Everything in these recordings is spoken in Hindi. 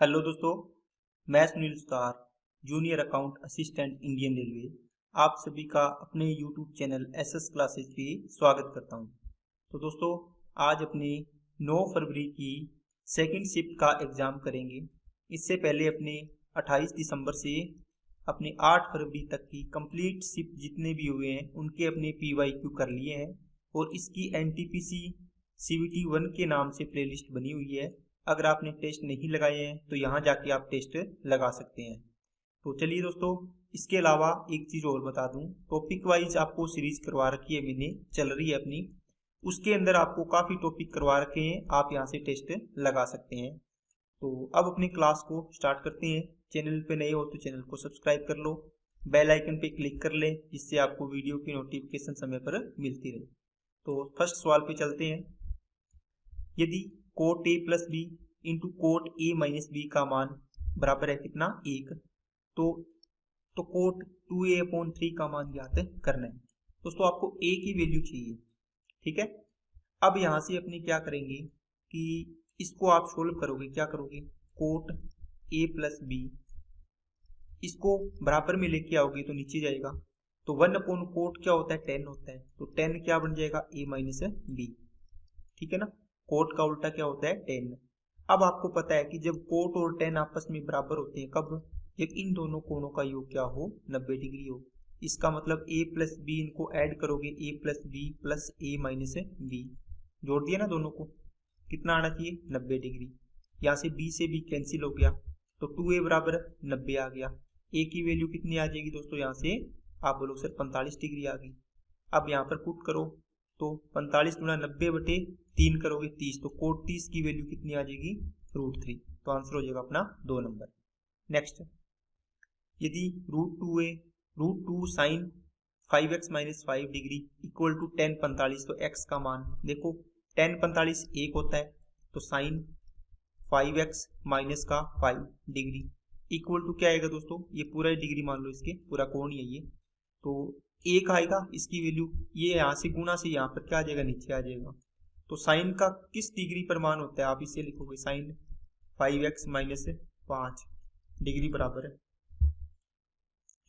हेलो दोस्तों, मैं Sunil Sutar, junior account assistant Indian railway, आप सभी का अपने यूट्यूब चैनल एसएस क्लासेस पे स्वागत करता हूं। तो दोस्तों, आज अपने 9 फरवरी की सेकंड शिफ्ट का एग्ज़ाम करेंगे। इससे पहले अपने 28 दिसंबर से अपने 8 फरवरी तक की कंप्लीट शिफ्ट जितने भी हुए हैं उनके अपने PYQ कर लिए हैं और इसकी NTPC CVT 1 के नाम से प्लेलिस्ट बनी हुई है। अगर आपने टेस्ट नहीं लगाए हैं तो यहाँ जाके आप टेस्ट लगा सकते हैं। तो चलिए दोस्तों, इसके अलावा एक चीज़ और बता दूं, टॉपिक वाइज आपको सीरीज करवा रखी है, मैंने चल रही है अपनी, उसके अंदर आपको काफ़ी टॉपिक करवा रखे हैं, आप यहाँ से टेस्ट लगा सकते हैं। तो अब अपनी क्लास को स्टार्ट करते हैं। चैनल पे नए हो तो चैनल को सब्सक्राइब कर लो, बेल आइकन पे क्लिक कर ले जिससे आपको वीडियो की नोटिफिकेशन समय पर मिलती रहे। तो फर्स्ट सवाल पे चलते हैं। यदि cot A plus B into cot A minus B का मान बराबर है कितना, 1, तो कोट 2a/3 का मान ज्ञात करना है। दोस्तों, आपको a की वैल्यू चाहिए, ठीक है। अब यहाँ से अपने क्या करेंगे कि इसको आप सोल्व करोगे, क्या करोगे, कोट a प्लस बी, इसको बराबर में लेके आओगे तो नीचे जाएगा, तो 1/कोट क्या होता है, 10 होता है, तो 10 क्या बन जाएगा, a माइनस बी, ठीक है ना। कोट का उल्टा क्या होता है, 10। अब आपको पता है कि जब कोट और 10 आपस में बराबर होते हैं, कब, जब इन दोनों कोणों का योग क्या हो, 90 डिग्री हो। इसका मतलब a प्लस बी, इनको ऐड करोगे, a plus B plus a minus B, जोड़ दिया ना दोनों को, कितना आना चाहिए, 90 डिग्री। यहाँ से b से b कैंसिल हो गया, तो 2a बराबर 90 आ गया। a की वैल्यू कितनी आ जाएगी दोस्तों, यहाँ से आप बोलो सर 45 डिग्री आ गई। अब यहाँ पर पुट करो, तो 45 गुणा 90/3 करोगे 30, तो कोट 30 की वैल्यू कितनी आ जाएगी, √3। तो आंसर हो जाएगा अपना 2 नंबर। नेक्स्ट, यदि √2 sine 5x minus 5 degree equal to 10 45, तो x का मान देखो, 10 45 1 होता है, तो साइन 5x माइनस का 5 डिग्री इक्वल टू क्या आएगा दोस्तों, ये पूरा डिग्री मान लो, इसके पूरा कोण ही है ये, तो 1 आएगा इसकी वैल्यू, ये यहाँ से गुना से यहाँ पर क्या आ जाएगा, नीचे आ जाएगा। तो साइन का किस डिग्री पर मान होता है, आप इसे लिखोगे, साइन 5x माइनस 5 डिग्री बराबर है,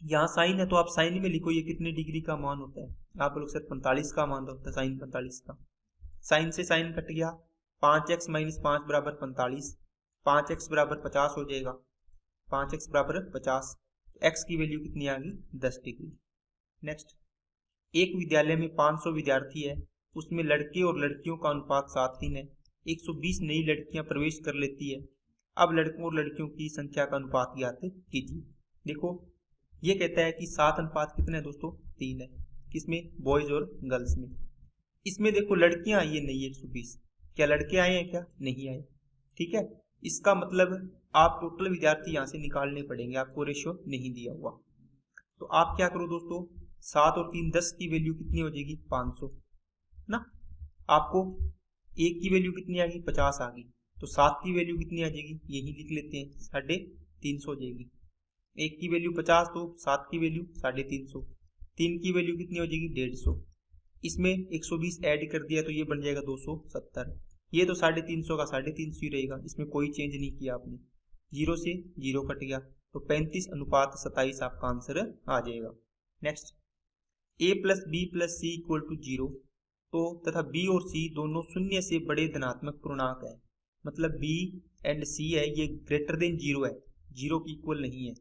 यहाँ साइन है तो आप साइन में लिखो ये कितने डिग्री का मान होता है, आप लोग सर 45 का मान होता है, साइन 45 का। साइन से साइन कट गया, 5x माइनस 5 बराबर 45, 5x बराबर 50 हो जाएगा, 5x बराबर 50, x की वैल्यू कितनी आ गई, 10 डिग्री। नेक्स्ट, एक विद्यालय में 500 विद्यार्थी है, उसमें लड़के और लड़कियों का अनुपात 7:3 है, 120 नई लड़कियां प्रवेश कर लेती है। अब लड़कों और लड़कियों की संख्या का अनुपात ज्ञात कीजिए। देखो, ये कहता है कि 7 अनुपात कितने है दोस्तों, 3 है, किसमें, बॉयज और गर्ल्स में। इसमें देखो लड़कियां आई है नहीं 120, क्या लड़के आए हैं, क्या नहीं आए, ठीक है। इसका मतलब आप टोटल विद्यार्थी यहाँ से निकालने पड़ेंगे, आपको रेशियो नहीं दिया हुआ। तो आप क्या करो दोस्तों, 7 और 3 10 की वैल्यू कितनी हो जाएगी, 500 ना। आपको 1 की वैल्यू कितनी आ गई, 50 आ गई, तो 7 की वैल्यू कितनी आ जाएगी, यही लिख लेते हैं, 350 हो जाएगी। 1 की वैल्यू 50, तो 7 की वैल्यू 350, 3 की वैल्यू कितनी हो जाएगी, 150। इसमें 120 ऐड कर दिया तो ये बन जाएगा 270। ये तो 350 का 350 ही रहेगा, इसमें कोई चेंज नहीं किया आपने, 0 से 0 कट गया, तो 35:27 आपका आंसर आ जाएगा। Next, a plus B plus C equal to 0, तो तथा b और c दोनों शून्य से बड़े धनात्मक पूर्णांक है, मतलब b एंड c है ये ग्रेटर देन 0 है, 0 की इक्वल नहीं है।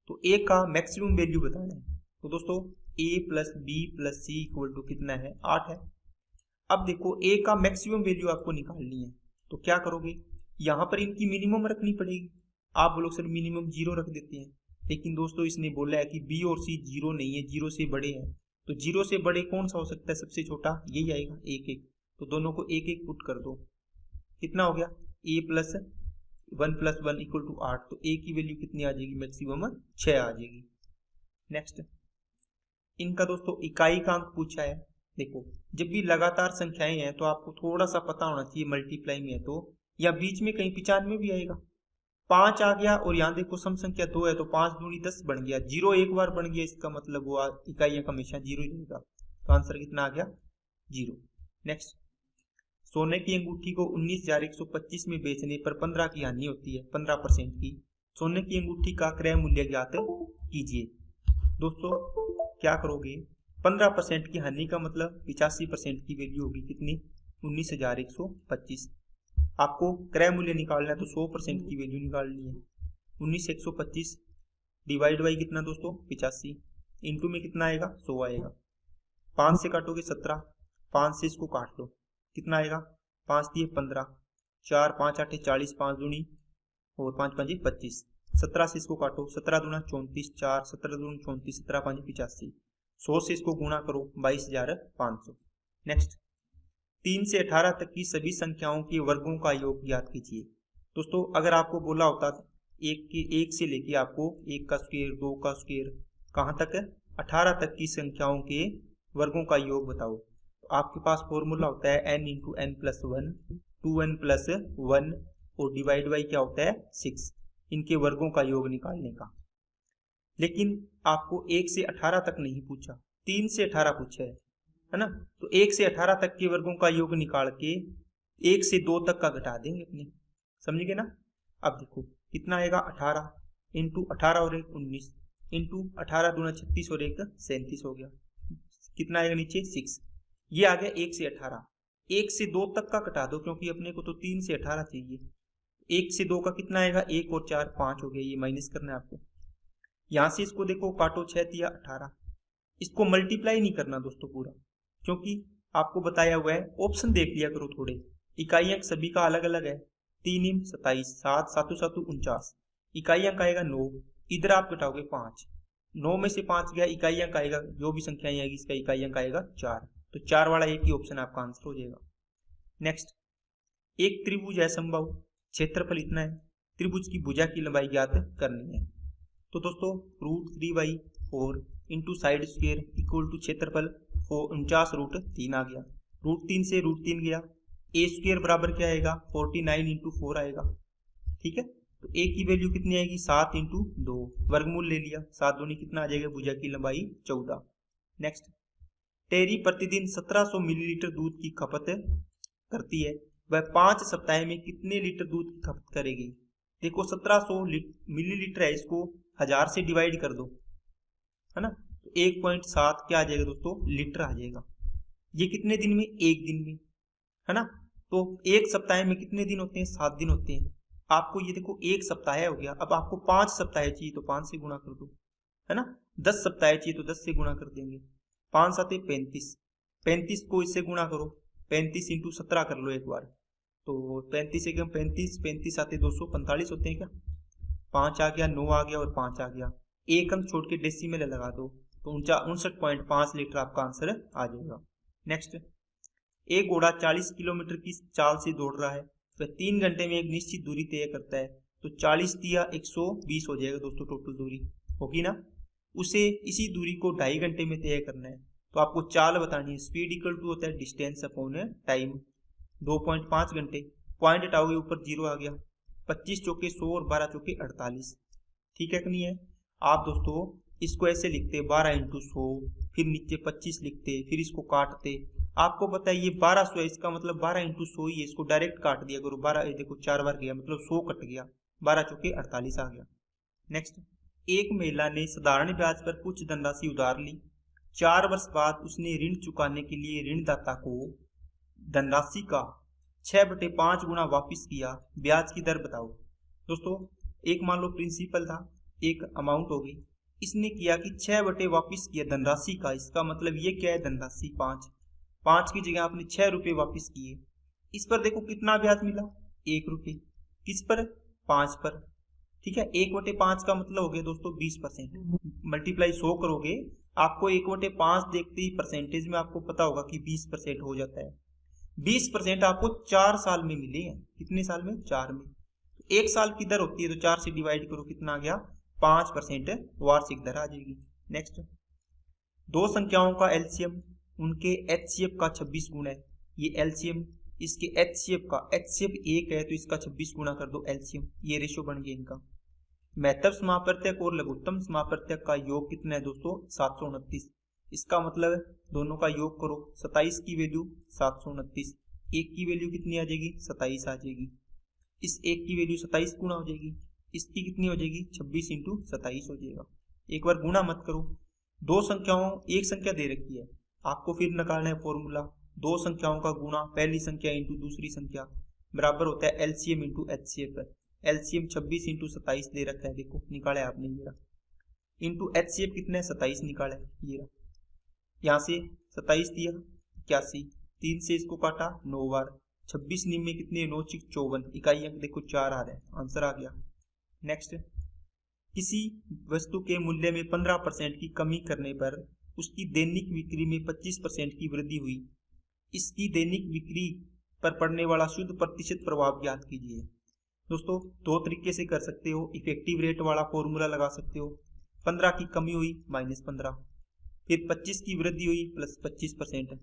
तो a का मैक्सिमम वैल्यू बताना है, तो दोस्तों a plus B plus C equal to कितना है, 8 है। अब देखो a का मैक्सिमम वैल्यू आपको निकालनी है, तो क्या करोगे, यहाँ पर इनकी मिनिमम रखनी पड़ेगी। आप लोग सर मिनिमम 0 रख देते हैं, लेकिन दोस्तों इसने बोला है कि b और c 0 नहीं है, 0 से बड़े हैं, तो 0 से बड़े कौन सा हो सकता है, सबसे छोटा यही आएगा, 1 तो दोनों को 1 पुट कर दो, कितना हो गया, a plus 1 plus 1 equal to 8, तो a की वैल्यू कितनी आ जाएगी, मैक्सिमम 6 आ जाएगी। नेक्स्ट, इनका दोस्तों इकाई का अंक पूछा है। देखो, जब भी लगातार संख्याएं हैं तो आपको थोड़ा सा पता होना चाहिए, मल्टीप्लाई में है तो, या बीच में कहीं 95 भी आएगा, 5 आ गया, और यहाँ देखो सम संख्या 2 है, तो 5 दूनी 10 बन गया, 0 एक बार बन गया, इसका मतलब वो इकाई हमेशा 0 ही रहेगा, तो आंसर कितना आ गया, 0। नेक्स्ट, सोने की अंगूठी को 19,125 में बेचने पर 15 की हानि होती है, 15% की। सोने की अंगूठी का क्रय मूल्य ज्ञात कीजिए। दोस्तों क्या करोगे, 15% की हानि का मतलब 85% की वैल्यू होगी कितनी, 19,125। आपको क्रय मूल्य निकालना है तो 100% की वैल्यू निकालनी है। 19,125 डिवाइड बाई कितना दोस्तों, 85, इंटू में कितना आएगा, 100 आएगा। 5 से काटोगे 17, 5 से इसको काट लो, कितना आएगा, 5 दिए 15, 4 5 8 40, 5 दूनी और 5 5 25। 17 से इसको काटो, 17 दूना 34, 4 17 दूना 34, 17 5 85। 100 से इसको गुणा करो, 22,500। नेक्स्ट, 3 से 18 तक की सभी संख्याओं के वर्गों का योग ज्ञात कीजिए। दोस्तों अगर आपको बोला होता एक से लेके आपको 1 का स्क्वायर, 2 का स्क्वायर, कहाँ तक है, 18 तक की संख्याओं के वर्गों का योग बताओ, तो आपके पास फॉर्मूला होता है n into N plus 1, 2n plus 1 और डिवाइड बाई क्या होता है 6, इनके वर्गों का योग निकालने का। लेकिन आपको 1 से 18 तक नहीं पूछा, 3 से 18 पूछा है ना। तो 1 से 18 तक के वर्गों का योग निकाल के 1 से 2 तक का घटा देंगे अपने, समझ गए ना। अब देखो कितना आएगा, 18 इंटू 18 और 1 19 इंटू 18 दूना 36 और 1 37 हो गया, कितना आएगा नीचे 6। ये आ गया 1 से 18। 1 से 2 तक का घटा दो क्योंकि अपने को तो 3 से 18 चाहिए। 1 से 2 का कितना आएगा, 1 और 4 5 हो गया, ये माइनस करना है आपको। यहां से इसको देखो काटो, 6 दिया 18, इसको मल्टीप्लाई नहीं करना दोस्तों पूरा, क्योंकि आपको बताया हुआ है, ऑप्शन देख लिया करो थोड़े। इकाइयां सभी का अलग अलग है, 3 × 27, 7 7 7 49, इकाइयां का आएगा 9, इधर आप घटाओगे 5, 9 में से 5 गया, इकाइयां का आएगा, जो भी संख्या आएगी इसका इकाइयां का आएगा 4, तो 4 वाला एक ही ऑप्शन आपका आंसर हो जाएगा। नेक्स्ट, एक त्रिभुज है समबाहु, क्षेत्रफल इतना है, त्रिभुज की भुजा की लंबाई ज्ञात करनी है। तो दोस्तों √3/4 into side square equal to क्षेत्रफल 49√3 आ गया, √3 से √3 गया, ए स्क्वायर बराबर क्या आएगा, 49 इंटू 4 आएगा। ठीक है, तो ए की वैल्यू कितनी आएगी, 7 इंटू 2, वर्गमूल ले लिया, 7 दूनी कितना आ जाएगा, भुजा की लंबाई 14। नेक्स्ट, टेरी प्रतिदिन 1700 मिलीलीटर दूध की खपत करती है, वह 5 सप्ताह में कितने लीटर दूध की खपत करेगी। देखो 1700 मिलीलीटर है, इसको 1000 से डिवाइड कर दो, है ना, तो 1.7 क्या आ जाएगा दोस्तों, लीटर आ जाएगा। ये कितने दिन में, एक दिन में, है ना। तो एक सप्ताह में कितने दिन होते हैं, 7 दिन होते हैं। आपको ये देखो 1 सप्ताह हो गया, अब आपको 5 सप्ताह चाहिए तो 5 से गुणा कर दो, है ना। 10 सप्ताह चाहिए तो 10 से गुणा कर देंगे, 5 7 35, 35 को इससे गुणा करो, 35 इंटू 17 कर लो एक बार, तो 35 एकम 35, 35 आते 245 होते हैं क्या, 5 आ गया, 9 आ गया और 5 आ गया, एक अंक छोड़ के डेसिमल लगा दो, तो 59.5 लीटर आपका आंसर आ जाएगा। नेक्स्ट, एक घोड़ा 40 किलोमीटर की चाल से दौड़ रहा है, वह 3 घंटे में एक निश्चित दूरी तय करता है, तो 40 दिया 120 हो जाएगा दोस्तों, टोटल दूरी होगी ना। उसे इसी दूरी को 2.5 घंटे में तय करना है, तो आपको चाल बतानी है, स्पीड इक्वल टू होता है डिस्टेंस अपॉन टाइम, 2.5 घंटे, पॉइंट हटाओगे ऊपर 0 आ गया, 25 चौके 100 और 12 चौके 48, ठीक है कि नहीं है। आप दोस्तों इसको ऐसे लिखते 12 इंटू 100, फिर नीचे 25 लिखते, फिर इसको काटते, आपको पता है ये 1200 है, इसका मतलब 12 इंटू 100 ही है, इसको डायरेक्ट काट दिया करो, 12 देखो 4 बार गया, मतलब 100 कट गया, 12 चौके 48 आ गया। नेक्स्ट, एक महिला ने साधारण ब्याज पर कुछ धनराशि उधार ली, 4 वर्ष बाद उसने ऋण चुकाने के लिए ऋणदाता को धनराशि का 6/5 गुना वापिस किया, ब्याज की दर बताओ। दोस्तों एक मान लो प्रिंसिपल था, एक अमाउंट होगी, इसने किया कि 6 वापिस किया धनराशि का, इसका मतलब ये क्या है, धनराशि 5 की जगह आपने 6 रुपये वापिस किए, इस पर देखो कितना ब्याज मिला, 1 रुपये, किस पर, 5 पर। ठीक है, 1/5 का मतलब हो गया दोस्तों 20%, मल्टीप्लाई 100 करोगे, आपको 1/5 देखते ही परसेंटेज में आपको पता होगा कि 20% हो जाता है। 20% आपको 4 साल में मिले हैं, कितने साल में, 4 में। तो 1 साल की दर होती है तो 4 से डिवाइड करो, कितना आ गया, 5% वार्षिक दर आ जाएगी। नेक्स्ट, दो संख्याओं का एलसीएम उनके एचसीएफ का 26 गुना है, ये एलसीएम, इसके एचसीएफ का, एचसीएफ 1 है तो इसका 26 गुना कर दो एलसीएम, ये रेशो बन गया इनका। महत्तम समापवर्तक और लघुत्तम समापवर्तक का योग कितना है दोस्तों, 729, इसका मतलब दोनों का योग करो, 27 की वैल्यू 729, एक की वैल्यू कितनी आ जाएगी 27 आ जाएगी। इस एक की वैल्यू 27 गुना हो जाएगी, इसकी कितनी हो जाएगी 26 इंटू 27 हो जाएगा। एक बार गुना मत करो, दो संख्याओं एक संख्या दे रखी है, आपको फिर निकालना है फॉर्मूला, दो संख्याओं का गुणा पहली संख्या इंटू दूसरी संख्या बराबर होता है LCM into HCF. LCM 26 into 27 दे रखा है, देखो निकाला है आपने, ये रहा, इंटू एचसीएफ कितना है 27 निकाला है, ये रहा। यहाँ से 27 दिया 81, 3 से इसको काटा 9 बार, 26 निम्न में कितने 9 6 54, इकाई अंक देखो 4 आ रहा है, आंसर आ गया। नेक्स्ट, किसी वस्तु के मूल्य में 15% की कमी करने पर उसकी दैनिक बिक्री में 25% की वृद्धि हुई, इसकी दैनिक बिक्री पर पड़ने वाला शुद्ध प्रतिशत प्रभाव ज्ञात कीजिए। दोस्तों दो तरीके से कर सकते हो, इफेक्टिव रेट वाला फॉर्मूला लगा सकते हो, 15 की कमी हुई -15, फिर 25 की वृद्धि हुई प्लस 25%,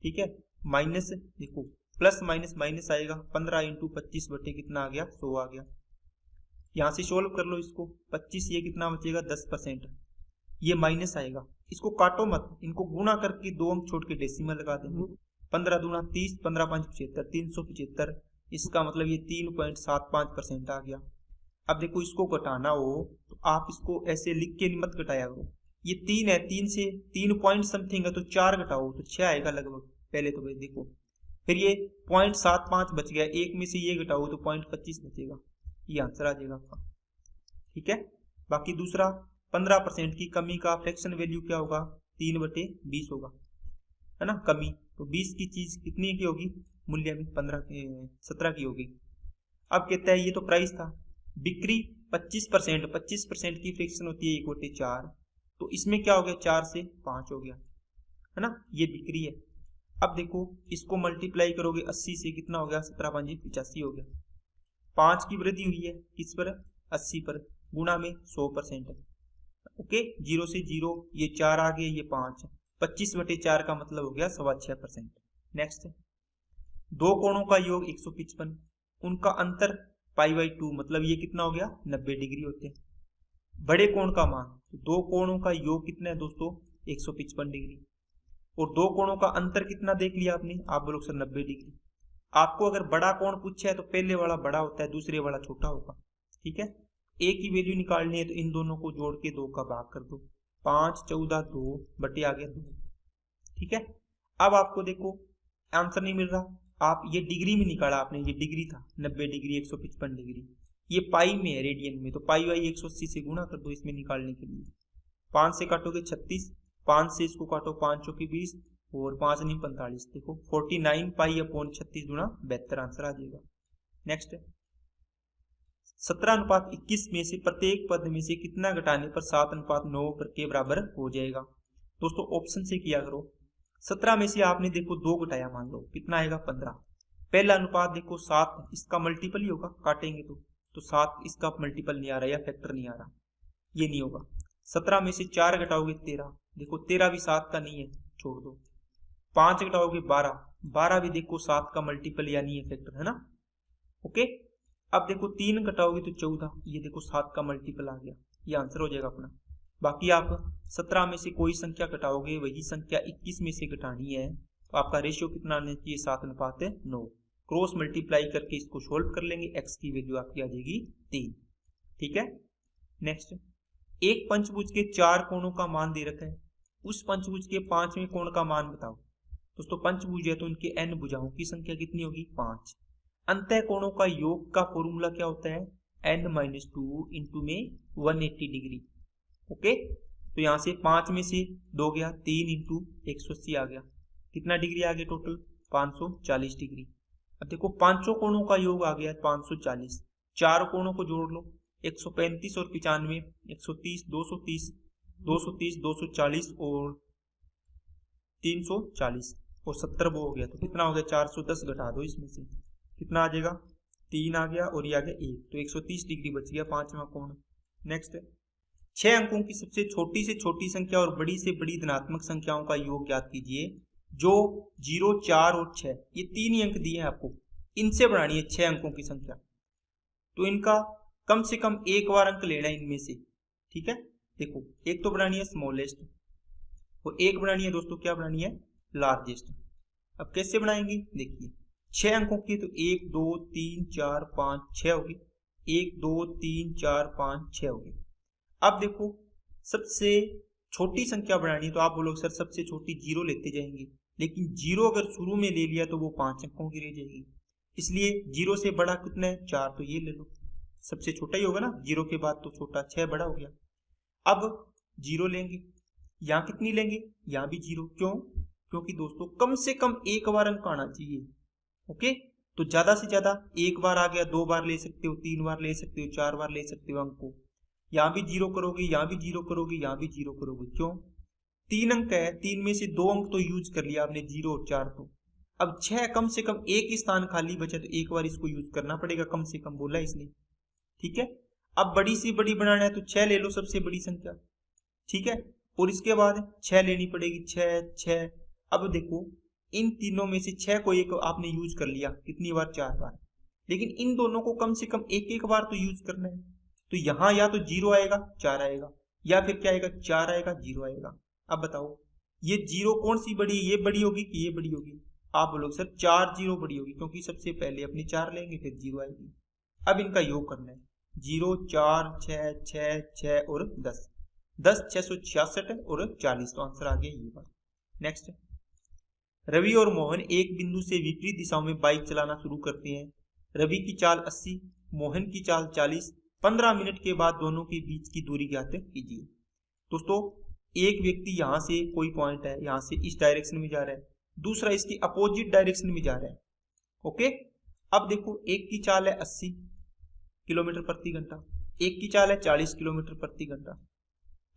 ठीक है, माइनस देखो प्लस माइनस माइनस आएगा, 15 इंटू 25 बटे कितना आ गया 100 आ गया। यहाँ से सोल्व कर लो इसको, 25 ये कितना बचेगा 10%, ये माइनस आएगा, इसको काटो मत, इनको गुणा करके 2 अंक छोड़ के डेसिमल लगा देंगे, 15 दूना 30, 15 5 75, 375, इसका मतलब ये 3.75% आ गया। अब देखो इसको घटाना हो तो आप इसको ऐसे लिख के मत घटाया करो, ये 3 है, 3 से 3 पॉइंट समथिंग है तो 4 घटाओ तो 6 आएगा लगभग, पहले तो भाई देखो, फिर ये 0.75 बच गया, एक में से ये घटाओ तो 0.25 बचेगा, ये आंसर आ जाएगा आपका, ठीक है। बाकी दूसरा 15% की कमी का फ्रैक्शन वैल्यू क्या होगा 3/20 होगा, है ना, कमी, तो 20 की चीज कितनी की होगी मूल्य में 17 की होगी। अब कहता है ये तो प्राइस था, बिक्री 25% की फ्रैक्शन होती है 1/4, तो इसमें क्या हो गया 4 से 5 हो गया, है ना, ये बिक्री है। अब देखो इसको मल्टीप्लाई करोगे 80 से, कितना हो गया 17 5 85 हो गया। 5 की वृद्धि हुई है किस पर 80 पर, गुणा में 100%, ओके, 0 से 0, ये 4 आ गए, ये 5, 25/4 का मतलब हो गया 6.25%। नेक्स्ट, दो कोणों का योग 155, उनका अंतर π/2, मतलब ये कितना हो गया 90 डिग्री होते हैं। बड़े कोण का मान, तो दो कोणों का योग कितना है दोस्तों 155 डिग्री, और दो कोणों का अंतर कितना देख लिया आपने, आप बोलोगे सर 90 डिग्री। आपको अगर बड़ा कोण पूछा है तो पहले वाला बड़ा होता है, दूसरे वाला छोटा होगा, ठीक है। ए की वैल्यू निकालनी है तो इन दोनों को जोड़ के 2 का भाग कर दो, 5 14 2 बटे आ गया 2, ठीक है। अब आपको देखो आंसर नहीं मिल रहा, आप ये डिग्री में निकाला आपने, ये डिग्री था 90 डिग्री 155 डिग्री, ये पाई में है रेडियन में, तो पाई वाई 180 से गुणा कर दो इसमें निकालने के लिए, 5 से काटोगे 36, 5 से इसको काटो 5 चौकी 20 और 5 नहीं 45, देखो 49 π/36 गुणा 72 आंसर आ जाएगा। नेक्स्ट, 17:21 में से प्रत्येक पद में से कितना घटाने पर 7:9 के बराबर हो जाएगा। दोस्तों ऑप्शन से किया करो, 17 में से आपने देखो 2 घटाया, मान लो कितना आएगा 15, पहला अनुपात देखो 7 इसका मल्टीपल ही होगा, काटेंगे तो 7 इसका मल्टीपल नहीं आ रहा या फैक्टर नहीं आ रहा, ये नहीं होगा। 17 में से 4 घटाओगे 13, देखो 13 भी 7 का नहीं है, छोड़ दो। 5 घटाओगे 12, 12 भी देखो 7 का मल्टीपल या नहीं है, फैक्टर है ना, ओके। अब देखो 3 घटाओगे तो 14, ये देखो 7 का मल्टीपल आ गया, ये आंसर हो जाएगा अपना। बाकी आप 17 में से कोई संख्या घटाओगे, वही संख्या 21 में से घटानी है, तो आपका रेशियो कितना आना चाहिए 7:9, क्रॉस मल्टीप्लाई करके इसको सोल्व कर लेंगे, x की वैल्यू आपकी आ जाएगी 3, ठीक है। नेक्स्ट, एक पंचभुज के 4 कोणों का मान दे रखा है, उस पंचभुज के 5वें कोण का मान बताओ। दोस्तों पंचभुज है तो उनके n भुजाओं की संख्या कितनी होगी 5। अंतः कोणों का योग का फॉर्मूला क्या होता है n-2 इंटू में 180 डिग्री, ओके। तो यहाँ से 5 में से 2 गया, 3 इंटू 180 आ गया, कितना डिग्री आ गया टोटल 540 डिग्री। अब देखो पांचों कोणों का योग आ गया 540, चार कोणों को जोड़ लो 135 और 95, 130, 230, 230, 240 और 340 और 70 वो हो गया, तो कितना हो गया 410 घटा दो इसमें से, कितना आ जाएगा 3 आ गया और ये आ गया 1, तो 130 डिग्री बच गया पांचवा कोण। नेक्स्ट, 6 अंकों की सबसे छोटी से छोटी संख्या और बड़ी से बड़ी धनात्मक संख्याओं का योग ज्ञात कीजिए, जो 0, 4 और 6 ये 3 ही अंक दिए हैं आपको, इनसे बनानी है 6 अंकों की संख्या, तो इनका कम से कम एक बार अंक लेना है इनमें से, ठीक है। देखो एक तो बनानी है स्मॉलेस्ट और एक बनानी है दोस्तों क्या बनानी है लार्जेस्ट। अब कैसे बनाएंगे देखिए, 6 अंकों की, तो 1 2 3 4 5 6 होगी, 1 2 3 4 5 6 होगी। अब देखो सबसे छोटी संख्या बनानी है, तो आप बोलोगे सर सबसे छोटी 0 लेते जाएंगे, लेकिन 0 अगर शुरू में ले लिया तो वो 5 अंकों की रह जाएगी, इसलिए 0 से बड़ा कितना है 4, तो ये ले लो, सबसे छोटा ही होगा ना, 0 के बाद तो छोटा 6 बड़ा हो गया। अब 0 लेंगे, यहाँ कितनी लेंगे, यहाँ भी 0, क्यों, क्योंकि दोस्तों कम से कम एक बार अंक आना चाहिए। ओके, तो ज्यादा से ज्यादा एक बार आ गया, 2 बार ले सकते हो, 3 बार ले सकते हो, 4 बार ले सकते हो अंक को। यहाँ भी 0 करोगे, यहाँ भी 0 करोगे, यहाँ भी 0 करोगे, क्यों, 3 अंक है, 3 में से 2 अंक तो यूज कर लिया आपने, 0 और 4, तो अब 6 कम से कम एक ही स्थान खाली बचा, तो एक बार इसको यूज करना पड़ेगा, कम से कम बोला इसने। ठीक है, अब बड़ी से बड़ी बनाना है तो 6 ले लो, सबसे बड़ी संख्या। ठीक है, और इसके बाद 6 लेनी पड़ेगी, 6 6। अब देखो इन तीनों में से 6 को एक आपने यूज कर लिया, कितनी बार, 4 बार, लेकिन इन दोनों को कम से कम एक एक बार तो यूज करना है, तो यहाँ या तो 0 आएगा 4 आएगा, या फिर क्या आएगा 4 आएगा 0 आएगा। अब बताओ ये 0 कौन सी बड़ी है, ये बड़ी होगी कि ये बड़ी होगी, आप बोलोगे सर 4 0 बड़ी होगी, क्योंकि सबसे पहले अपनी 4 लेंगे फिर 0 आएगी। अब इनका योग करना है, 0 4 6 6 6 और 10 10 666 और 40, तो आंसर आ गया ये बात। नेक्स्ट, रवि और मोहन एक बिंदु से विपरीत दिशाओं में बाइक चलाना शुरू करते हैं। रवि की चाल 80, मोहन की चाल 40, 15 मिनट के बाद दोनों के बीच की दूरी ज्ञात कीजिए। दोस्तों एक व्यक्ति यहाँ से कोई पॉइंट है, यहाँ से इस डायरेक्शन में जा रहा है, दूसरा इसकी अपोजिट डायरेक्शन में जा रहा है। ओके, अब देखो एक की चाल है 80 किलोमीटर प्रति घंटा, एक की चाल है 40 किलोमीटर प्रति घंटा,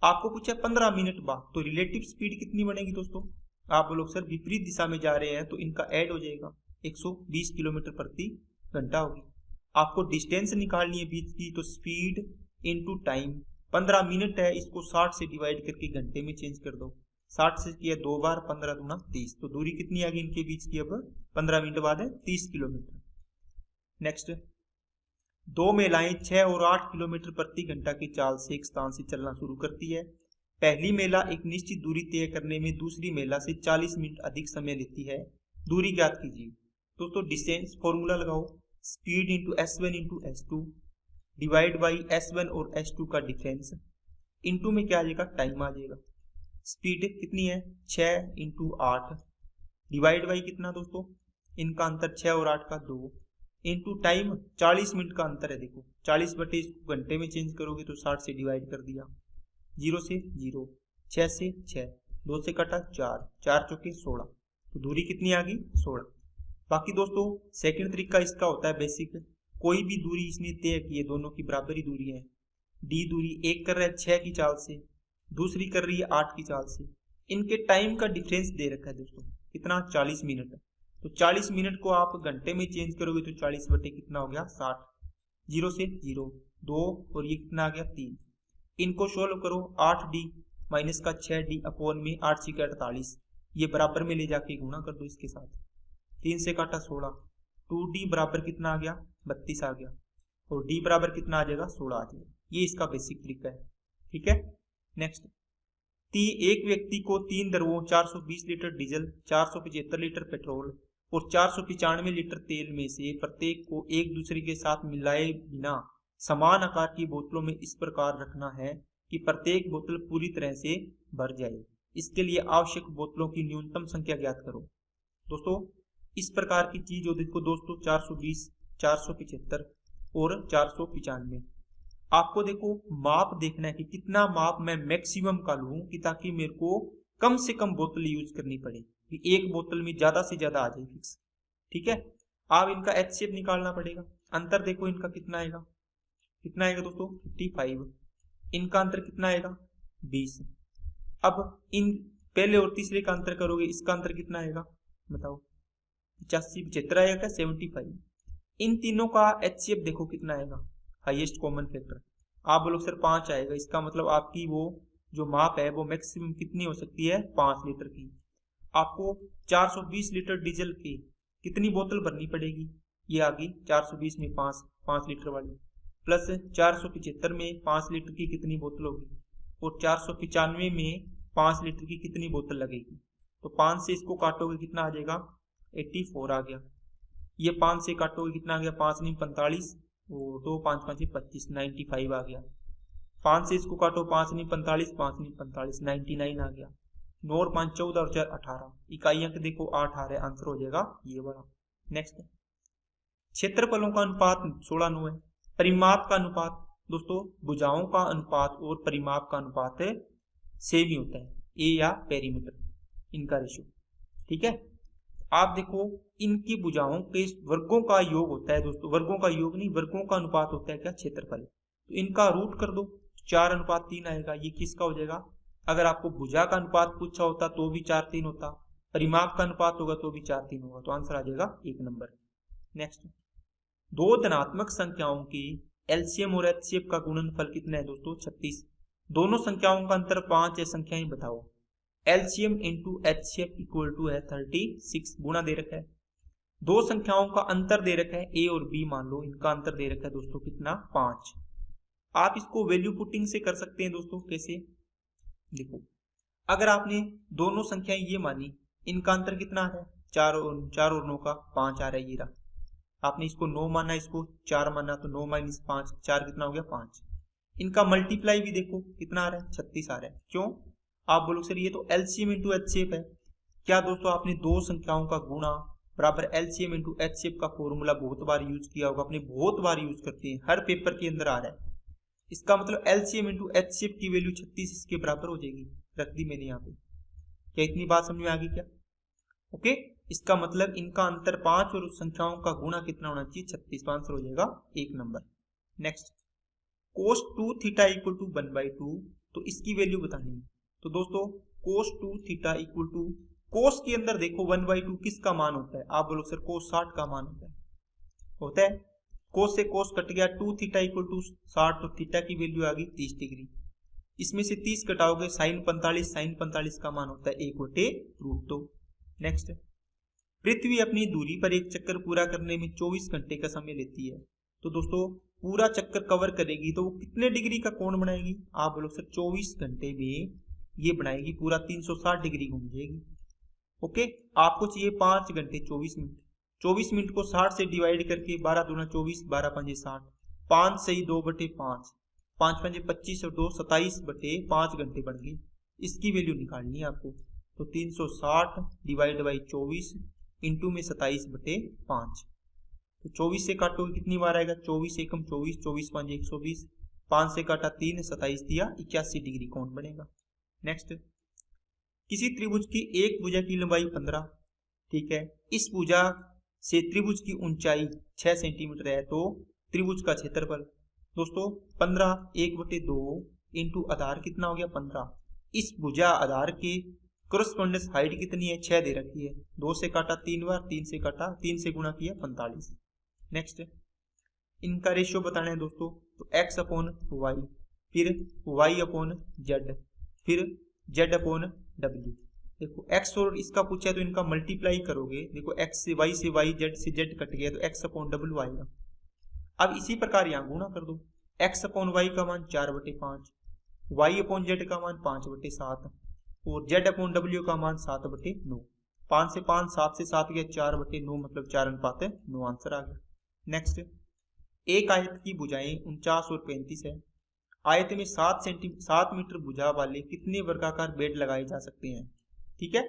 आपको पूछा 15 मिनट बाद, तो रिलेटिव स्पीड कितनी बनेगी दोस्तों, आप लोग सर विपरीत दिशा में जा रहे हैं तो इनका ऐड हो जाएगा, 120 किलोमीटर प्रति घंटा होगी। आपको डिस्टेंस निकालनी है बीच की, तो स्पीड इनटू टाइम, 15 मिनट है, इसको 60 से डिवाइड करके घंटे में चेंज कर दो, 60 से किया 2 बार, 15 दूना 30, तो दूरी कितनी आ गई इनके बीच की, अब 15 मिनट बाद है 30 किलोमीटर। नेक्स्ट, 2 महिलाएं 6 और 8 किलोमीटर प्रति घंटा की चाल से एक स्थान से चलना शुरू करती है। पहली महिला एक निश्चित दूरी तय करने में दूसरी महिला से 40 मिनट अधिक समय लेती है, दूरी ज्ञात कीजिए। दोस्तों डिस्टेंस फॉर्मूला लगाओ, speed into S1 into S2 divide by S1 और S2 का डिफरेंस, इंटू में क्या आ जाएगा, टाइम आ जाएगा। स्पीड कितनी है 6 इंटू 8 डिवाइड बाई कितना दोस्तों, इनका अंतर 6 और 8 का 2, इंटू टाइम 40 मिनट का अंतर है। देखो 40 बटे इसको घंटे में चेंज करोगे तो 60 से डिवाइड कर दिया, 0 से 0, 6 से 6, 2 से कटा 4, 4 चौके 16, तो दूरी कितनी आ गई 16। बाकी दोस्तों सेकंड तरीका इसका होता है बेसिक, कोई भी दूरी इसने तय की है, दोनों की बराबर ही दूरी है, डी दूरी एक कर रहा है 6 की चाल से, दूसरी कर रही है 8 की चाल से, इनके टाइम का डिफरेंस दे रखा है दोस्तों कितना 40 मिनट, तो 40 मिनट को आप घंटे में चेंज करोगे तो 40 बटे कितना हो गया 60, 0 से 0, 2 और ये कितना आ गया 3, इनको सोल्व करो, 8d माइनस का 6d अपॉन में 8 से 48, ये बराबर में ले जाके गुणा कर दो इसके साथ, 3 से काटा 16, 2d बराबर कितना आ गया 32 आ गया, और d बराबर कितना आ जाएगा 16 आ जाएगा। ये इसका बेसिक तरीका है। ठीक है, नेक्स्ट, एक व्यक्ति को 3 द्रवों 420 लीटर डीजल, 475 लीटर पेट्रोल और 495 लीटर तेल में से प्रत्येक को एक दूसरे के साथ मिलाए बिना समान आकार की बोतलों में इस प्रकार रखना है कि प्रत्येक बोतल पूरी तरह से भर जाए। इसके लिए आवश्यक बोतलों की न्यूनतम संख्या ज्ञात करो। दोस्तों इस प्रकार की चीज हो, देखो दोस्तों 420, 475 और 495, आपको देखो माप देखना है कि कितना माप मैं मैक्सिमम का लूं कि ताकि मेरे को कम से कम बोतल यूज करनी पड़े, कि एक बोतल में ज्यादा से ज्यादा आ जाए फिक्स। ठीक है, अब इनका HCF निकालना पड़ेगा, अंतर देखो इनका कितना आएगा, कितना आएगा दोस्तों 55, इनका अंतर कितना आएगा 20। अब इन पहले और तीसरे का अंतर करोगे, इसका अंतर कितना आएगा बताओ, 85 75 आएगा क्या 75। इन तीनों का HCF देखो कितना आएगा, हाईएस्ट कॉमन फैक्टर, आप बोलो सर 5 आएगा, इसका मतलब आपकी वो जो माप है वो मैक्सिमम कितनी हो सकती है 5 लीटर की। आपको 420 लीटर डीजल की कितनी बोतल भरनी पड़ेगी, ये आ गई 420 में 5 लीटर वाली, प्लस 475 में 5 लीटर की कितनी बोतल होगी, और 495 में 5 लीटर की कितनी बोतल लगेगी, तो 5 से इसको काटोगे कितना आ जाएगा 84 आ गया। ये 5 से काटोगे कितना आ गया, 5 नहीं 45, और 2 5 5 25, 95 आ गया। 5 से इसको काटो, 5 नहीं 45, 5 नहीं 45, 99 आ गया। 9 और 5 14 और 4 18, इकाई अंक देखो 8 आ रहा है, आंसर हो जाएगा ये वाला। नेक्स्ट, क्षेत्रफलों का अनुपात 16:9 है। परिमाप का अनुपात दोस्तों, भुजाओं का अनुपात और परिमाप का अनुपात सेम ही होता है, ए या पेरीमीटर, इनका रेशियो, ठीक है। आप देखो इनकी भुजाओं के वर्गों का योग होता है दोस्तों, वर्गों का योग नहीं, वर्गों का अनुपात होता है क्या, क्षेत्रफल। तो इनका रूट कर दो, 4:3 आएगा। ये किसका हो जाएगा, अगर आपको भुजा का अनुपात पूछा होता तो भी 4:3 होता, परिमाप का अनुपात होगा तो भी 4:3 होगा, तो आंसर आ जाएगा 1 नंबर। नेक्स्ट, दो धनात्मक संख्याओं की एलसीएम और एचसीएफ का गुणनफल कितना है दोस्तों, 36। दोनों संख्याओं का अंतर 5 है, संख्याएं बताओ। LCM into HCF equal to है 36, गुणा दे रखा है। दो संख्याओं का अंतर दे रखा है, ए और बी मान लो, इनका अंतर दे रखा है दोस्तों कितना, 5। आप इसको वैल्यू पुटिंग से कर सकते हैं दोस्तों, कैसे, देखो अगर आपने दोनों संख्याएं ये मानी, इनका अंतर कितना आ रहा है, 4 और 9 का 5 आ रहा है, ये रहा। आपने इसको 9 माना, इसको 4 माना, तो 9 - 5, 4 कितना हो गया, 5। इनका मल्टीप्लाई भी देखो कितना आ रहा है, 36 आ रहा है। क्यों, आप बोलो सर ये तो एलसीएम इंटू एचसीएफ है। क्या दोस्तों, आपने दो संख्याओं का गुणा बराबर एलसीएम इंटू एचसीएफ का फॉर्मूला बहुत बार यूज किया होगा, अपने बहुत बार यूज करते हैं, हर पेपर के अंदर आ रहा है। इसका मतलब एलसीएम इंटू एचसीएफ की वैल्यू 36 इसके बराबर हो जाएगी, रख दी मैंने यहाँ पे। क्या इतनी बात समझ में आ गई क्या, ओके। इसका मतलब इनका अंतर 5 और संख्याओं का गुणा कितना होना चाहिए, 36, तो आंसर हो जाएगा 1 number. Next, cos 2 theta equal to 1/2, तो इसकी वैल्यू बतानी है। तो दोस्तों cos 2 theta equal to, cos के अंदर देखो 1/2 किसका मान होता है, आप बोलो सर cos 60 का मान होता है। cos से cos कट गया, 2 थीटा इक्वल टू 60, तो थीटा की वैल्यू आ गई 30 डिग्री। इसमें से 30 कटाओगे sin 45, sin 45 का मान होता है 1/√2। नेक्स्ट, पृथ्वी अपनी दूरी पर एक चक्कर पूरा करने में 24 घंटे का समय लेती है। तो दोस्तों पूरा चक्कर कवर करेगी तो वो कितने डिग्री का कोण बनाएगी, आप बोलो सर 24 घंटे में ये बनाएगी पूरा 360 डिग्री घूम जाएगी। ओके, आपको चाहिए 5 घंटे 24 मिनट। 24 मिनट को 60 से डिवाइड करके 12 दूना 24, 12 पंजे 60, 5 सही 2/5, 5 पंजे 25 और 2 27/5 घंटे बन गई। इसकी वैल्यू निकालनी है आपको, तो 360 डिवाइड बाई 24 इंटू में 27/5। तो 24 से काटोगे कितनी बार आएगा, 24 एकम 24, 24 5 120, 5 से काटा 3, 27 दिया, 81 डिग्री कोण बनेगा। नेक्स्ट, किसी त्रिभुज की एक भुजा की लंबाई 15, ठीक है, इस भुजा से त्रिभुज की ऊंचाई 6 सेंटीमीटर है, तो त्रिभुज का क्षेत्रफल दोस्तों 15 1/2 इंटू आधार कितना हो गया 15। इस भुजा आधार के करस्पॉन्डेंस हाइट कितनी है, 6 दे रखी है, 2 से काटा 3 बार, 3 से काटा, 3 से गुणा किया 45। नेक्स्ट, इनका रेशियो बताना है दोस्तों, तो x/y, फिर y/z, फिर z/w। देखो x और इसका पूछा है तो इनका मल्टीप्लाई करोगे, देखो x से y से y, z से z कट गया तो x/w आएगा। अब इसी प्रकार यहाँ गुणा कर दो, x/y का मान 4/5, y/z का मान 5/7 और z/w का मान 7/9। 5 से 5, 7 से 7 गया, 4/9 मतलब 4:9, आंसर आ गया। नेक्स्ट, एक आयत की भुजाएं 49 और 35 है। आयत में 7 मीटर भुजा वाले कितने वर्गाकार बेड लगाए जा सकते हैं, ठीक है।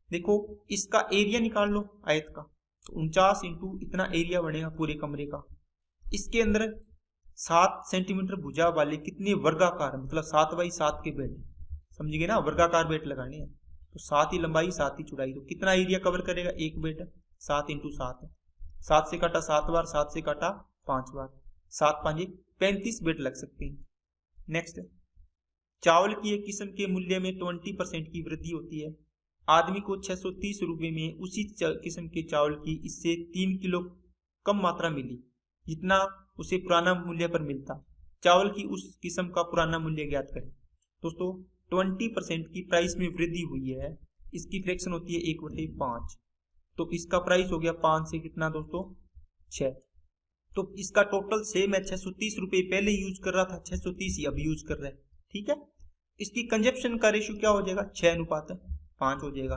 देखो इसका एरिया निकाल लो आयत का, तो 49 इंटू इतना एरिया बनेगा पूरे कमरे का। इसके अंदर 7 सेंटीमीटर भुजा वाले कितने वर्गाकार, मतलब 7x7 के बेड, समझिए ना, वर्गाकार बेड लगाने हैं। तो 7 ही लंबाई 7 ही चौड़ाई, तो कितना एरिया कवर करेगा एक बेड, 7 इंटू 7, 7 से काटा 7 बार, 7 से काटा 5 बार, 7 5 35 बेड लग सकते हैं। नेक्स्ट, चावल की एक किस्म के मूल्य में 20% की वृद्धि होती है। आदमी को 630 रुपए में उसी किस्म के चावल की इससे 3 किलो कम मात्रा मिली जितना उसे पुराना मूल्य पर मिलता। चावल की उस किस्म का पुराना मूल्य ज्ञात करें। दोस्तों 20% की प्राइस में वृद्धि हुई है, इसकी फ्रैक्शन होती है 1/5, तो इसका प्राइस हो गया 5 से कितना दोस्तों 6। तो इसका टोटल सेम है, 630 रुपए पहले यूज कर रहा था, 630 ही अब यूज कर रहा है, ठीक है। इसकी कंजप्शन का रेशियो क्या हो जाएगा, 6:5 हो जाएगा।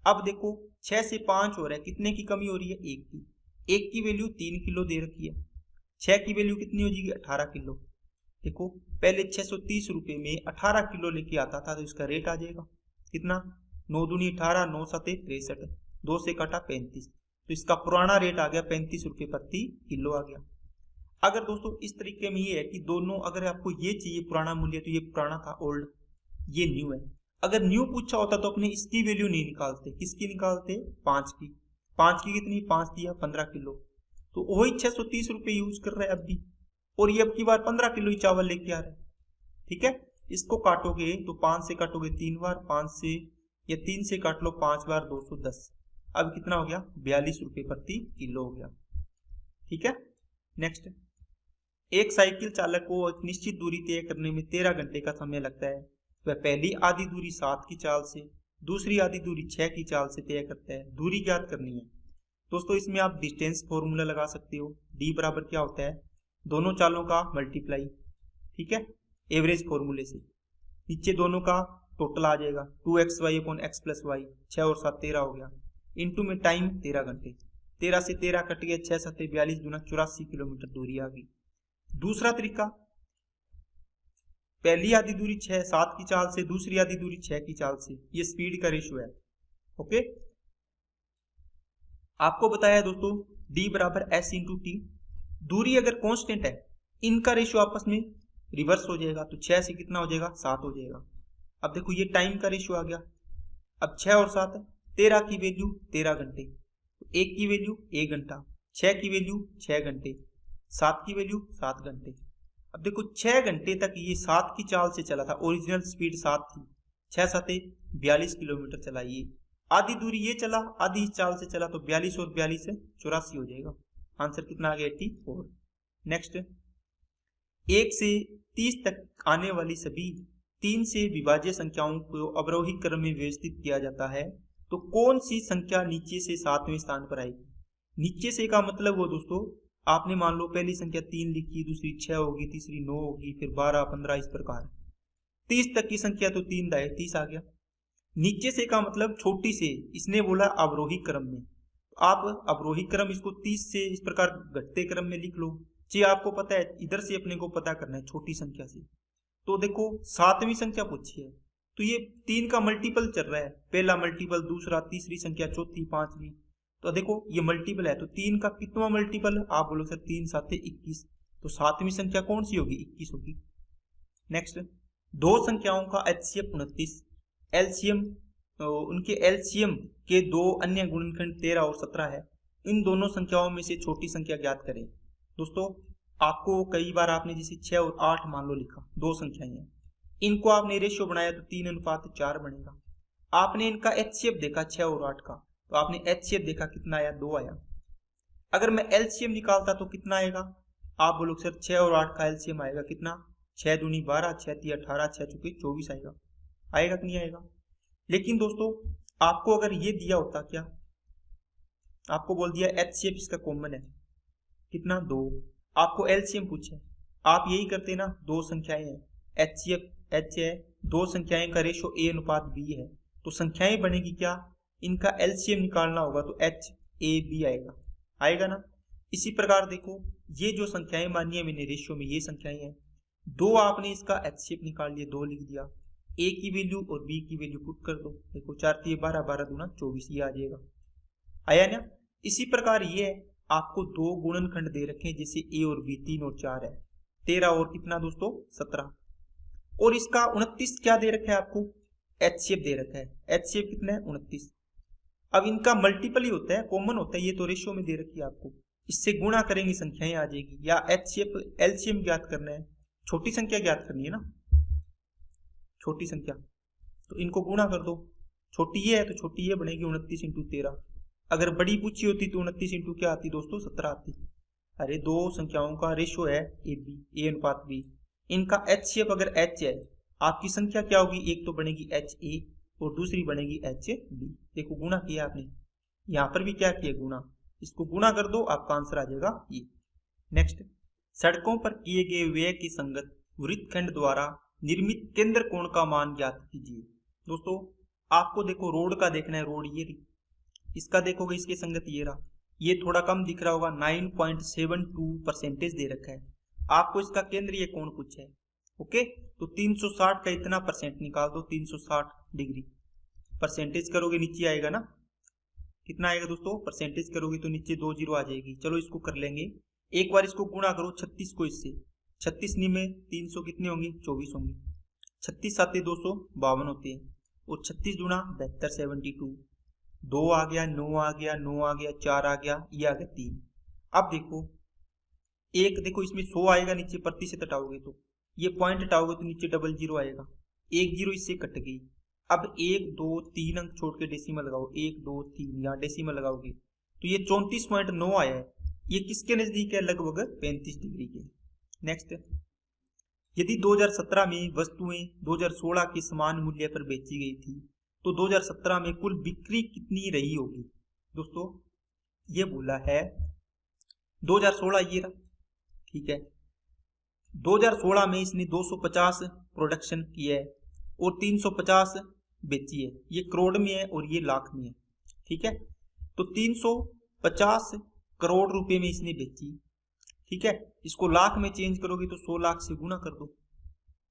अब देखो 6 से 5 हो रहा है, कितने की कमी हो रही है, 1 की। एक की वैल्यू 3 किलो दे रखी है, 6 की वैल्यू कितनी हो जाएगी 18 किलो। देखो पहले 630 रुपये में 18 किलो लेके आता था तो इसका रेट आ जाएगा कितना, 9 दूनी 18, 9 सते 63, 2 से काटा 35, तो इसका पुराना रेट आ गया 35 रुपये प्रति किलो आ गया। अगर दोस्तों इस तरीके में ये है कि दोनों, अगर आपको ये चाहिए पुराना मूल्य तो ये पुराना था ओल्ड, ये न्यू है। अगर न्यू पूछा होता तो अपने इसकी वैल्यू नहीं निकालते, किसकी निकालते, 5 की। 5 की कितनी, 5 दिया 15 किलो, तो वही 630 रुपये यूज कर रहे हैं अब भी, और ये अब की बार 15 किलो ही चावल लेके आ रहे हैं। ठीक है, इसको काटोगे तो 5 से काटोगे 3 बार, 5 से या 3 से काट लो 5 बार 210, अब कितना हो गया 42 रुपये प्रति किलो हो गया। ठीक है, नेक्स्ट, एक साइकिल चालक को एक निश्चित दूरी तय करने में 13 घंटे का समय लगता है। वह पहली आधी दूरी 7 की चाल से, दूसरी आधी दूरी 6 की चाल से तय करता है। दूरी ज्ञात करनी है। दोस्तों इसमें आप डिस्टेंस फॉर्मूला लगा सकते हो, डी बराबर क्या होता है, दोनों चालों का मल्टीप्लाई, ठीक है, एवरेज फॉर्मूले से। नीचे दोनों का टोटल आ जाएगा 2xy upon x plus Y, 6 और 7 13 हो गया, इनटू में टाइम 13 घंटे, 13 से 13 कट गया, 6 7 42 दूना 84 किलोमीटर दूरी आ गई। दूसरा तरीका, पहली आधी दूरी 6 7 की चाल से, दूसरी आधी दूरी 6 की चाल से, ये स्पीड का रेशियो है। ओके, आपको बताया दोस्तों d बराबर s इंटू टी। दूरी अगर कांस्टेंट है, इनका रेशियो आपस में रिवर्स हो जाएगा, तो 6 से कितना हो जाएगा 7 हो जाएगा। अब देखो ये टाइम का रेशियो आ गया, अब 6 और 7 13 की वैल्यू 13 घंटे, तो 1 की वैल्यू 1 घंटा, 6 की वैल्यू 6 घंटे, 7 की वैल्यू 7 घंटे। अब देखो 6 घंटे तक ये 7 की चाल से चला था, ओरिजिनल स्पीड 7 थी, 6 7 42 किलोमीटर चला। ये आधी दूरी ये चला, आधी चाल से चला, तो 42 और 42 से 84 हो जाएगा। आंसर कितना आ गया 84। नेक्स्ट, 1 से 30 तक आने वाली सभी 3 से विभाज्य संख्याओं को अवरोही क्रम में व्यवस्थित किया जाता है, तो कौन सी संख्या नीचे से 7वें स्थान पर आएगी। नीचे से का मतलब वो दोस्तों, आपने मान लो पहली संख्या 3 लिखी, दूसरी 6 होगी, तीसरी 9 होगी, फिर 12 15 इस प्रकार 30 तक की संख्या, तो 3 दाए 30 आ गया। नीचे से का मतलब छोटी से, इसने बोला अवरोही क्रम में, आप अवरोही क्रम इसको 30 से इस प्रकार घटते क्रम में लिख लो। जी आपको पता है इधर से अपने को पता करना है छोटी संख्या से, तो देखो 7वीं संख्या पूछी है, तो ये 3 का मल्टीपल चल रहा है, पहला मल्टीपल, दूसरा, तीसरी संख्या, चौथी, 5वीं, तो देखो ये मल्टीपल है, तो 3 का कितना मल्टीपल है, आप बोलो सर 3 7 21, तो 7वीं संख्या कौन सी होगी 21 होगी। नेक्स्ट, दो संख्याओं का एचसीएफ 29, एलसीएम उनके एलसीएम के दो अन्य गुणनखंड 13 और 17 है। इन दोनों संख्याओं में से छोटी संख्या ज्ञात करें। दोस्तों आपको कई बार आपने जैसे 6 और 8 मान लो लिखा, दो संख्याएं हैं, इनको आपने रेशियो बनाया तो 3:4 बनेगा। आपने इनका एचसीएफ देखा 6 और 8 का, तो आपने एचसीएफ देखा कितना आया 2 आया। अगर मैं एलसीएम निकालता तो कितना आएगा, आप बोलो सर 6 और 8 का एलसीएम आएगा कितना, 6 दूनी 12, 6 3 18, 6 चौके 24 आएगा। आएगा कि नहीं आएगा। लेकिन दोस्तों आपको अगर ये दिया होता, क्या आपको बोल दिया एचसीएफ इसका कॉमन है कितना 2, आपको एलसीएम पूछे, आप यही करते ना, दो संख्याएं हैं, एचसीएफ एच है, दो संख्याएं का रेशो ए अनुपात बी है, तो संख्याएं बनेगी क्या, इनका एलसीएम निकालना होगा तो एच ए बी आएगा, आएगा ना। इसी प्रकार देखो ये जो संख्याएं मानी है मैंने रेशियो में, ये संख्याएं हैं, दो आपने इसका एचसीएफ निकाल लिया, 2 लिख दिया, ए की वैल्यू और बी की वैल्यू पुट कर दो, देखो 4 3 12, 12 दूना 24, ये आ जाएगा, आया ना। इसी प्रकार ये है, आपको दो गुणनखंड दे रखे हैं, जैसे ए और बी 3 और 4 है, 13 और कितना दोस्तों 17, और इसका 29 क्या दे रखा है आपको, एचसीएफ दे रखा है, एचसीएफ कितना है 29। अब इनका मल्टीपल ही होता है, कॉमन होता है, ये तो रेशियो में दे रखी है आपको, इससे गुणा करेंगे संख्याएं आ जाएगी, या एचसीएफ एलसीएम ज्ञात करना है, छोटी संख्या ज्ञात करनी है ना, छोटी संख्या, तो इनको गुणा कर दो, छोटी ये है तो छोटी ये बनेगी 29 इंटू 13, अगर बड़ी पूछी होती तो 29 इंटू क्या आती दोस्तों 17 आती। अरे दो संख्याओं का रेशियो है ए बी, ए अनुपात बी, इनका एचसीएफ अगर एच है, आपकी संख्या क्या होगी, एक तो बनेगी एच ए और दूसरी बनेगी एच बी, देखो गुणा किया आपने, यहाँ पर भी क्या किया गुणा, इसको गुणा कर दो आपका आंसर आ जाएगा ये। नेक्स्ट, सड़कों पर किए गए व्यय की संगत वृत्तखंड द्वारा निर्मित केंद्र कोण का मान ज्ञात कीजिए। दोस्तों आपको देखो रोड का देखना है, रोड ये रही, इसका देखोगे इसके संगत ये रहा, ये थोड़ा कम दिख रहा होगा, 9.72% दे रखा है। आपको इसका केंद्रीय कोण पूछा है। ओके, तो 360 का इतना परसेंट निकाल दो, 360 डिग्री परसेंटेज करोगे नीचे आएगा ना, कितना आएगा दोस्तों, परसेंटेज करोगे तो नीचे 2 जीरो आ जाएगी। चलो इसको कर लेंगे, एक बार इसको गुणा करो 36 को इससे, 36 में 300 कितने होंगे, 24 होंगे, 36 साते 252 होते हैं, और 36 गुणा 72 72, 2 आ गया, 9 आ गया, 9 आ गया, 4 आ गया, ये आ गया 3। अब देखो एक, देखो इसमें 100 आएगा, नीचे प्रतिशत हटाओगे तो ये पॉइंट हटाओगे तो नीचे डबल जीरो आएगा, एक जीरो इससे कट गई। अब 1 2 3 अंक छोड़ के डेसिमल लगाओ, 1 2 3 यहाँ डेसिमल लगाओगे तो ये 34.9 आया है। ये किसके नजदीक है, लगभग 35 डिग्री के। नेक्स्ट, यदि 2017 में वस्तुएं 2016 के समान मूल्य पर बेची गई थी तो 2017 में कुल बिक्री कितनी रही होगी। दोस्तों ये बोला है 2016 ये रहा, ठीक है, 2016 में इसने 250 प्रोडक्शन किया है और 350 बेची है, ये करोड़ में है और ये लाख में है, ठीक है। तो 350 करोड़ रुपए में इसने बेची, ठीक है, इसको लाख में चेंज करोगे तो 100 लाख से गुना कर दो।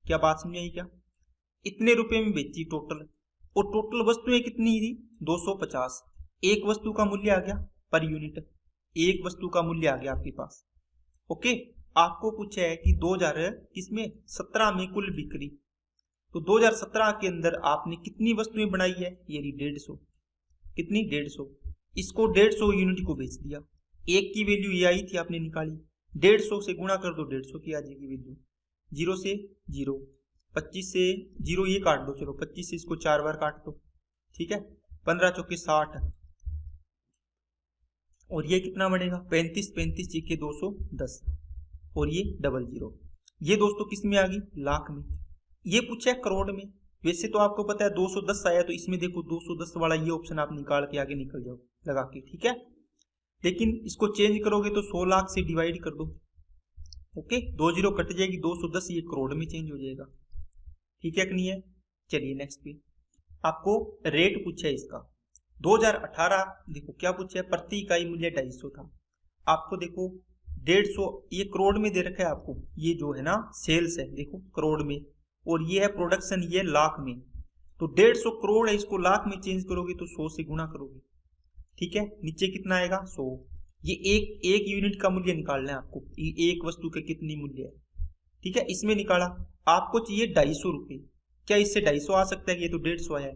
क्या बात समझ आई क्या, इतने रुपए में बेची टोटल, और टोटल वस्तुएं कितनी थी 250, एक वस्तु का मूल्य आ गया पर यूनिट, एक वस्तु का मूल्य आ गया आपके पास। ओके, आपको पूछा है कि 2017 में कुल बिक्री, तो 2017 के अंदर आपने कितनी वस्तुएं बनाई है, ये 150, कितनी 150, इसको 150 यूनिट को बेच दिया, एक की वैल्यू ये आई थी आपने निकाली, 150 से गुणा कर दो 150 की आ जाएगी वैल्यू, 0 से 0, 25 से 0 ये काट दो, चलो 25 से इसको 4 बार काट दो, ठीक है, 15 चौके 60, और ये कितना बनेगा 35, 35 के 210, और ये डबल जीरो, ये दोस्तों किस में आ गई, लाख में। ये पूछा है करोड़ में, वैसे तो आपको पता है 210 आया, तो इसमें देखो 210 वाला ये ऑप्शन आप निकाल के आगे निकल जाओ लगा के, ठीक है, लेकिन इसको चेंज करोगे तो 100 लाख से डिवाइड कर दो, ओके, 2 जीरो कट जाएगी, 210 ये करोड़ में चेंज हो जाएगा, ठीक है कि नहीं है। चलिए नेक्स्ट पे आपको रेट पूछा है इसका, 2018 देखो क्या पूछा है, प्रति इकाई मूल्य 250 था, आपको देखो 150 ये करोड़ में दे रखा है आपको, ये जो है ना सेल्स है देखो करोड़ में, और ये है प्रोडक्शन ये लाख में, तो 150 करोड़ है, इसको लाख में चेंज करोगे तो 100 से गुणा करोगे, ठीक है, नीचे कितना आएगा 100, ये एक यूनिट का मूल्य निकालना है आपको, एक वस्तु के कितनी मूल्य है, ठीक है, इसमें निकाला, आपको चाहिए 250 रुपये, क्या इससे 250 आ सकता है, ये तो 150 आया है।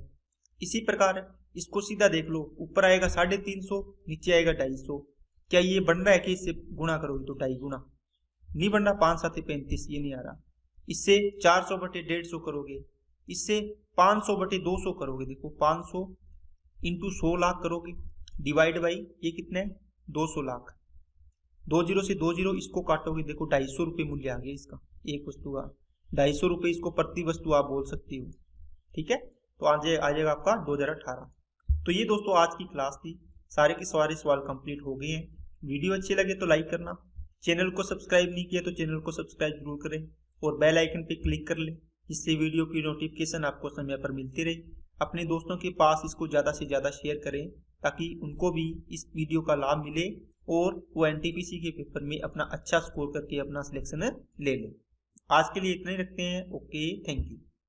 इसी प्रकार इसको सीधा देख लो, ऊपर आएगा 350, नीचे आएगा 250, क्या ये बन रहा है कि इससे गुणा करोगे तो 2.5 गुना, नहीं बन रहा, 5 7 35 ये नहीं आ रहा, इससे 400 बटे 150 करोगे, इससे 500 बटे 200 करोगे, देखो 500 इंटू 100 लाख करोगे, डिवाइड बाई ये कितना है 200 लाख, 2 जीरो से 2 जीरो इसको काटोगे, देखो 250 रुपये मूल्य आ गया इसका, एक वस्तु का 250 रुपये, इसको प्रति वस्तु आप बोल सकती हो, ठीक है, तो आ जाएगा आपका 2018। तो ये दोस्तों आज की क्लास थी, सारे के सारे सवाल कंप्लीट हो गए हैं। वीडियो अच्छे लगे तो लाइक करना, चैनल को सब्सक्राइब नहीं किया तो चैनल को सब्सक्राइब जरूर करें और बेल आइकन पे क्लिक कर लें, जिससे वीडियो की नोटिफिकेशन आपको समय पर मिलती रहे। अपने दोस्तों के पास इसको ज़्यादा से ज़्यादा शेयर करें ताकि उनको भी इस वीडियो का लाभ मिले और वो एनटीपीसी के पेपर में अपना अच्छा स्कोर करके अपना सिलेक्शन ले लें। आज के लिए इतना ही रखते हैं, ओके, थैंक यू।